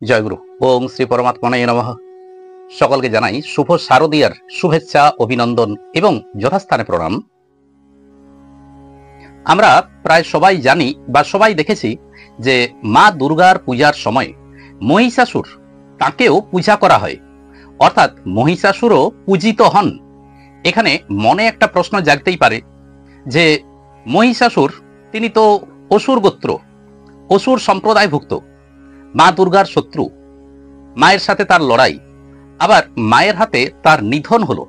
জয়গুরু। ওং শ্রী পরমাত্মনে নমঃ। সকলকে জানাই শুভ শারদীয়ার শুভেচ্ছা, অভিনন্দন এবং যথাস্থানে প্রণাম। আমরা প্রায় সবাই জানি বা সবাই দেখেছি যে মা দুর্গার পূজার সময় মহিষাসুর তাকেও পূজা করা হয়, অর্থাৎ মহিষাসুরও পূজিত হন। এখানে মনে একটা প্রশ্ন জাগতেই পারে যে মহিষাসুর তিনি তো অসুর গোত্র, অসুর সম্প্রদায়ভুক্ত, মা দুর্গার শত্রু, মায়ের সাথে তার লড়াই, আবার মায়ের হাতে তার নিধন হলো।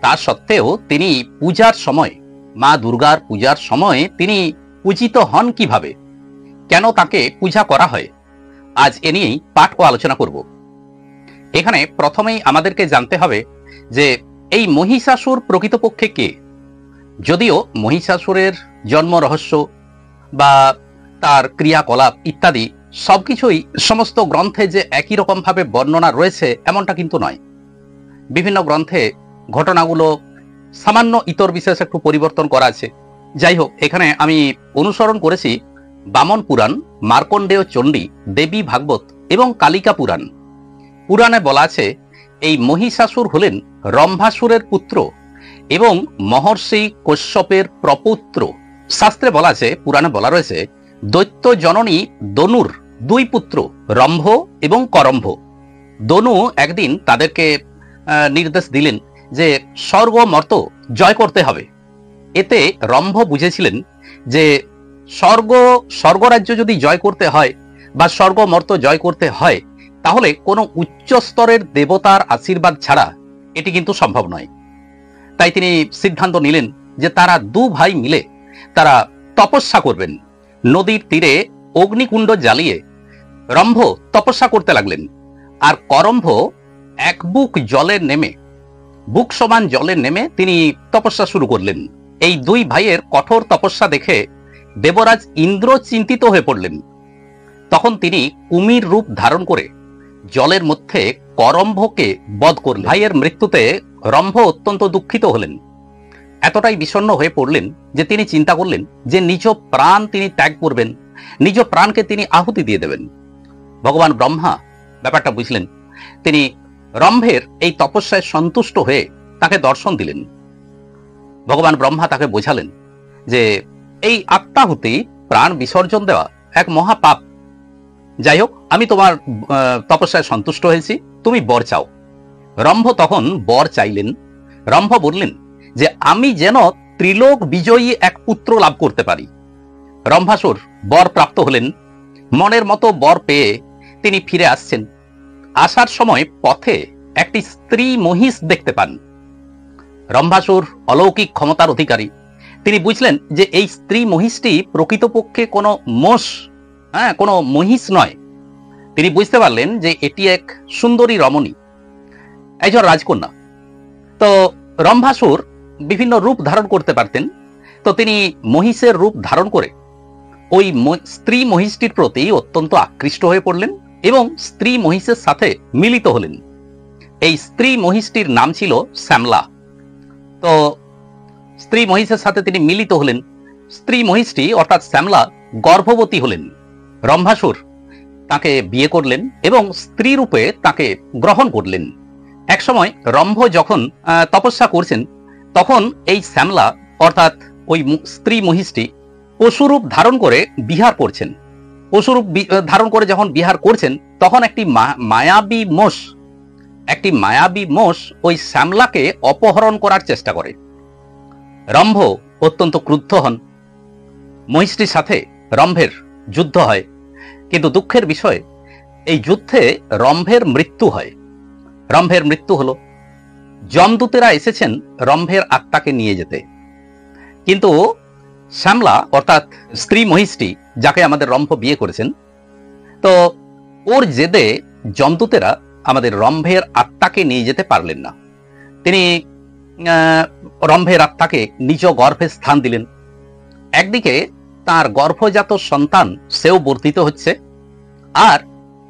তা সত্ত্বেও তিনি পূজার সময়, মা দুর্গার পূজার সময় তিনি পূজিত হন কিভাবে, কেন তাকে পূজা করা হয়, আজ এ নিয়েই পাঠ ও আলোচনা করব। এখানে প্রথমেই আমাদেরকে জানতে হবে যে এই মহিষাসুর প্রকৃতপক্ষে কে। যদিও মহিষাসুরের জন্ম রহস্য বা তার ক্রিয়াকলাপ ইত্যাদি সবকিছুই সমস্ত গ্রন্থে যে একই রকম ভাবে বর্ণনা রয়েছে এমনটা কিন্তু নয়। বিভিন্ন গ্রন্থে ঘটনাগুলো সামান্য ইতর বিশেষ একটু পরিবর্তন করা আছে। যাই হোক, এখানে আমি অনুসরণ করেছি বামন পুরাণ, মার্কণ্ডেয় চণ্ডী, দেবী ভাগবত এবং কালিকা পুরাণ। পুরাণে বলা আছে এই মহিষাসুর হলেন রম্ভাসুরের পুত্র এবং মহর্ষি কশ্যপের প্রপুত্র। শাস্ত্রে বলা আছে, পুরাণে বলা রয়েছে, দৈত্য জননী দনুর দুই পুত্র রম্ভ এবং করম্ভ। দনু একদিন তাদেরকে নির্দেশ দিলেন যে স্বর্গ মর্ত জয় করতে হবে। এতে রম্ভ বুঝেছিলেন যে স্বর্গরাজ্য যদি জয় করতে হয় বা স্বর্গ মর্ত জয় করতে হয় তাহলে কোনো উচ্চ স্তরের দেবতার আশীর্বাদ ছাড়া এটি কিন্তু সম্ভব নয়। তাই তিনি সিদ্ধান্ত নিলেন যে তারা দু ভাই মিলে তারা তপস্যা করবেন। নদীর তীরে অগ্নিকুণ্ড জ্বালিয়ে রম্ভ তপস্যা করতে লাগলেন, আর করম্ভ এক বুক সমান জলে নেমে তিনি তপস্যা শুরু করলেন। এই দুই ভাইয়ের কঠোর তপস্যা দেখে দেবরাজ ইন্দ্র চিন্তিত হয়ে পড়লেন। তখন তিনি কুমির রূপ ধারণ করে জলের মধ্যে করম্ভকে বধ করলেন। ভাইয়ের মৃত্যুতে রম্ভ অত্যন্ত দুঃখিত হলেন, এতটাই বিষণ্ণ হয়ে পড়লেন যে তিনি চিন্তা করলেন যে নিজ প্রাণ তিনি ত্যাগ করবেন, নিজ প্রাণকে তিনি আহুতি দিয়ে দেবেন। ভগবান ব্রহ্মা ব্যাপারটা বুঝলেন, তিনি রম্ভের এই তপস্যায় সন্তুষ্ট হয়ে তাকে দর্শন দিলেন। ভগবান ব্রহ্মা তাকে বোঝালেন যে এই আত্মাহুতি, প্রাণ বিসর্জন দেওয়া এক মহাপাপ। যাই হোক, আমি তোমার তপস্যায় সন্তুষ্ট হয়েছি, তুমি বর চাও। রম্ভ তখন বর চাইলেন। রম্ভ বললেন যে আমি যেন ত্রিলোক বিজয়ী এক পুত্র লাভ করতে পারি। রম্ভাসুর বর প্রাপ্ত হলেন। মনের মতো বর পেয়ে তিনি ফিরে আসছেন। আসার সময় পথে একটি স্ত্রী মহিষ দেখতে পান। রম্ভাসুর অলৌকিক ক্ষমতার অধিকারী। তিনি বুঝলেন যে এই স্ত্রী মহিষটি প্রকৃতপক্ষে কোনো কোনো মহিষ নয়। তিনি বুঝতে পারলেন যে এটি এক সুন্দরী রমণী, একজন রাজকন্যা। তো রম্ভাসুর বিভিন্ন রূপ ধারণ করতে পারতেন, তো তিনি মহিষের রূপ ধারণ করে ওই স্ত্রী মহিষটির প্রতি অত্যন্ত আকৃষ্ট হয়ে পড়লেন এবং স্ত্রী মহিষের সাথে মিলিত হলেন। এই স্ত্রী মহিষটির নাম ছিল শ্যামলা। তো স্ত্রী মহিষের সাথে তিনি মিলিত হলেন। স্ত্রী মহিষটি অর্থাৎ শ্যামলা গর্ভবতী হলেন। রম্ভাসুর তাকে বিয়ে করলেন এবং স্ত্রী রূপে তাকে গ্রহণ করলেন। একসময় রম্ভ যখন তপস্যা করছেন তখন এই শ্যামলা অর্থাৎ ওই স্ত্রী মহিষটি পশুরূপ ধারণ করে বিহার করছেন। পশুরূপ ধারণ করে যখন বিহার করছেন তখন একটি মায়াবী মোষ ওই শ্যামলাকে অপহরণ করার চেষ্টা করে। রম্ভ অত্যন্ত ক্রুদ্ধ হন। মহিষটির সাথে রম্ভের যুদ্ধ হয়, কিন্তু দুঃখের বিষয় এই যুদ্ধে রম্ভের মৃত্যু হয়। রম্ভের মৃত্যু হলো। যমদূতেরা এসেছেন রম্ভের আত্মাকে নিয়ে যেতে, কিন্তু শ্যামলা অর্থাৎ স্ত্রী মহিষটি যাকে আমাদের রম্ভ বিয়ে করেছেন, তো ওর জেদে যমদূতেরা আমাদের রম্ভের আত্মাকে নিয়ে যেতে পারলেন না। তিনি রম্ভের আত্মাকে নিজ গর্ভে স্থান দিলেন। একদিকে তার গর্ভজাত সন্তান সেও বর্ধিত হচ্ছে, আর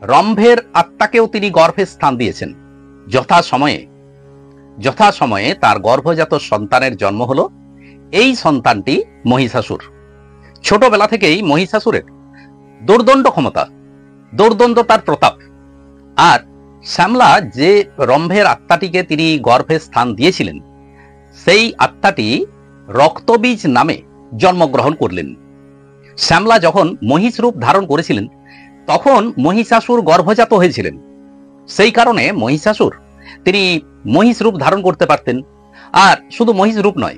রম্ভের আত্মাকেও তিনি গর্ভে স্থান দিয়েছেন। যথাসময়ে তার গর্ভজাত সন্তানের জন্ম হলো। এই সন্তানটি মহিষাসুর। ছোটবেলা থেকেই মহিষাসুরের দুর্দণ্ড ক্ষমতা, দুর্দণ্ড তার প্রতাপ, আর শ্যামলা যে রম্ভের আত্মাটিকে তিনি গর্ভে স্থান দিয়েছিলেন সেই আত্মাটি রক্তবীজ নামে জন্মগ্রহণ করলেন। শ্যামলা যখন মহিষ রূপ ধারণ করেছিলেন তখন মহিষাসুর গর্ভজাত হয়েছিলেন। সেই কারণে মহিষাসুর তিনি মহিষ রূপ ধারণ করতে পারতেন। আর শুধু মহিষ রূপ নয়,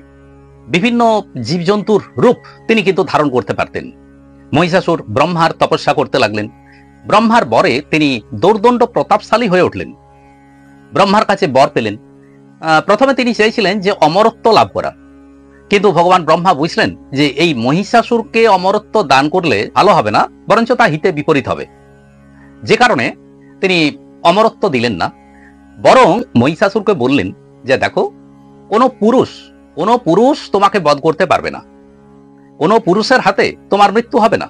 বিভিন্ন জীবজন্তুর রূপ তিনি কিন্তু ধারণ করতে পারতেন। মহিষাসুর ব্রহ্মার তপস্যা করতে লাগলেন। ব্রহ্মার বরে তিনি দৌর্দণ্ড প্রতাপশালী হয়ে উঠলেন। ব্রহ্মার কাছে বর পেলেন। প্রথমে তিনি চেয়েছিলেন যে অমরত্ব লাভ করা, কিন্তু ভগবান ব্রহ্মা বুঝলেন যে এই মহিষাসুরকে অমরত্ব দান করলে ভালো হবে না, বরঞ্চ তা হিতে বিপরীত হবে। যে কারণে তিনি অমরত্ব দিলেন না, বরং মহিষাসুরকে বললেন যে দেখো, কোনো পুরুষ তোমাকে বধ করতে পারবে না, কোনো পুরুষের হাতে তোমার মৃত্যু হবে না।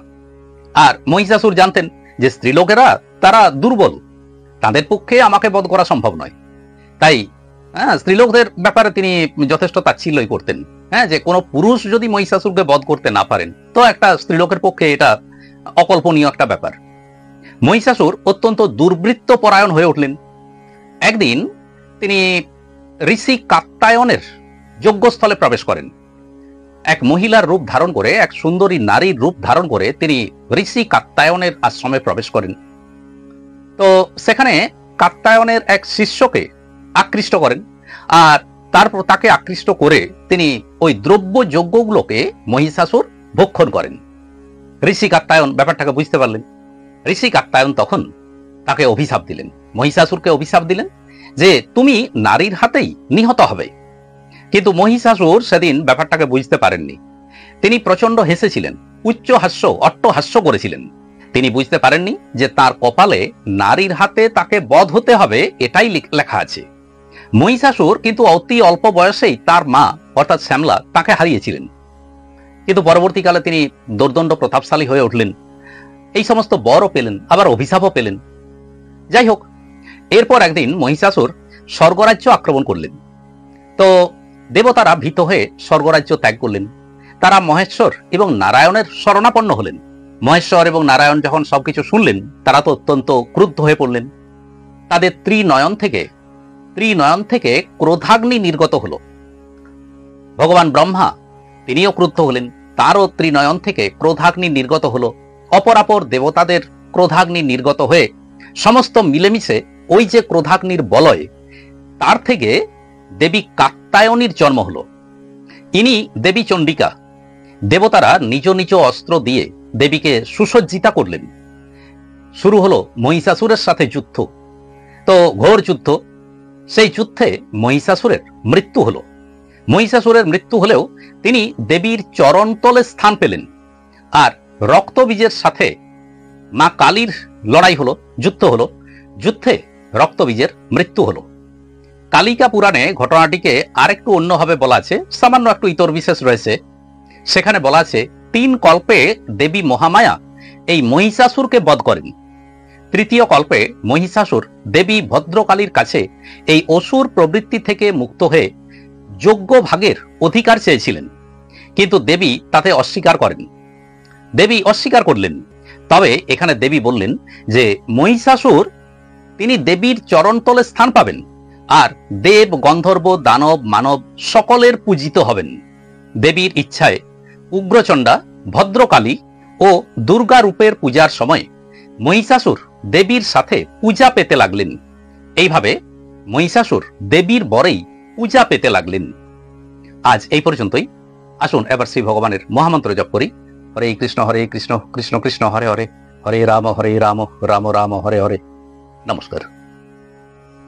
আর মহিষাসুর জানতেন যে স্ত্রীলোকেরা তারা দুর্বল, তাদের পক্ষে আমাকে বধ করা সম্ভব নয়। তাই স্ত্রীলোকদের ব্যাপারে তিনি যথেষ্ট তাচ্ছিল্যই করতেন। যে কোনো পুরুষ যদি মহিষাসুরকে বধ করতে না পারেন তো একটা স্ত্রীলোকের পক্ষে এটা অকল্পনীয় একটা ব্যাপার। মহিষাসুর অত্যন্ত দুর্বৃত্ত পরায়ণ হয়ে উঠলেন। একদিন তিনি ঋষি কাত্যায়নের যজ্ঞস্থলে প্রবেশ করেন। এক মহিলার রূপ ধারণ করে, এক সুন্দরী নারীর রূপ ধারণ করে তিনি ঋষি কাত্যায়নের আশ্রমে প্রবেশ করেন। তো সেখানে কাত্যায়নের এক শিষ্যকে আকৃষ্ট করেন, আর তারপর তাকে আকৃষ্ট করে তিনি ওই দ্রব্য যজ্ঞগুলোকে মহিষাসুর ভক্ষণ করেন। ঋষি কাত্যায়ন ব্যাপারটাকে বুঝতে পারলেন। ঋষি কাত্যায়ন তখন তাকে অভিশাপ দিলেন, মহিষাসুরকে অভিশাপ দিলেন যে তুমি নারীর হাতেই নিহত হবে। কিন্তু মহিষাসুর সেদিন ব্যাপারটাকে বুঝতে পারেননি। তিনি প্রচন্ড হেসেছিলেন, উচ্চ হাস্য, অট্টহাস্য করেছিলেন। তিনি বুঝতে পারেননি যে তার কপালে নারীর হাতে তাকে বধ হতে হবে এটাই লেখা আছে। মহিষাসুর কিন্তু অতি অল্প বয়সেই তার মা অর্থাৎ শ্যামলা তাকে হারিয়েছিলেন। কিন্তু পরবর্তীকালে তিনি দোর্দণ্ড প্রতাপশালী হয়ে উঠলেন, এই সমস্ত বরও পেলেন, আবার অভিশাপও পেলেন। যাই হোক, এরপর একদিন মহিষাসুর স্বর্গরাজ্য আক্রমণ করলেন। তো দেবতারা ভীত হয়ে স্বর্গরাজ্য ত্যাগ করলেন। তারা মহেশ্বর এবং নারায়ণের শরণাপন্ন হলেন। মহেশ্বর এবং নারায়ণ যখন সবকিছু শুনলেন তারা তো অত্যন্ত ক্রুদ্ধ হয়ে পড়লেন। তাদের ত্রিনয়ন থেকে ক্রোধাগ্নি নির্গত হলো। ভগবান ব্রহ্মা তিনিও ক্রুদ্ধ হলেন, তারও ত্রিনয়ন থেকে ক্রোধাগ্নি নির্গত হলো। অপরাপর দেবতাদের ক্রোধাগ্নি নির্গত হয়ে সমস্ত মিলেমিশে ওই যে ক্রোধাগ্নির বলয়, তার থেকে দেবী কাত্যায়নীর জন্ম হলো। ইনি দেবী চণ্ডিকা। দেবতারা নিজ নিজ অস্ত্র দিয়ে দেবীকে সুসজ্জিতা করলেন। শুরু হলো মহিষাসুরের সাথে যুদ্ধ। তো ঘোর যুদ্ধ। সেই যুদ্ধে মহিষাসুরের মৃত্যু হলো। মহিষাসুরের মৃত্যু হলেও তিনি দেবীর চরণতলে স্থান পেলেন। আর রক্তবীজের সাথে মা কালীর লড়াই হলো, যুদ্ধ হলো। যুদ্ধে রক্তবীজের মৃত্যু হলো। কালিকা পুরাণে ঘটনাটিকে আরেকটু অন্যভাবে বলা আছে, সামান্য একটু ইতর বিশেষ রয়েছে। সেখানে বলা আছে 3 কল্পে দেবী মহামায়া এই মহিষাসুরকে বধ করেন। তৃতীয় কল্পে মহিষাসুর দেবী ভদ্রকালীর কাছে এই অসুর প্রবৃত্তি থেকে মুক্ত হয়ে যোগ্য ভাগের অধিকার চেয়েছিলেন, কিন্তু দেবী তাতে অস্বীকার করেন। দেবী অস্বীকার করলেন। তবে এখানে দেবী বললেন যে মহিষাসুর তিনি দেবীর চরণতলে স্থান পাবেন, আর দেব, গন্ধর্ব, দানব, মানব সকলের পূজিত হবেন। দেবীর ইচ্ছায় উগ্রচণ্ডা, ভদ্রকালী ও দুর্গা রূপের পূজার সময় মহিষাসুর দেবীর সাথে পূজা পেতে লাগলেন। এইভাবে মহিষাসুর দেবীর বরেই পূজা পেতে লাগলেন। আজ এই পর্যন্তই। আসুন এবার শ্রী ভগবানের মহামন্ত্র জপ করি। হরে কৃষ্ণ কৃষ্ণ কৃষ্ণ হরে হরে, হরে রাম রাম রাম হরে হরে। নমস্কার।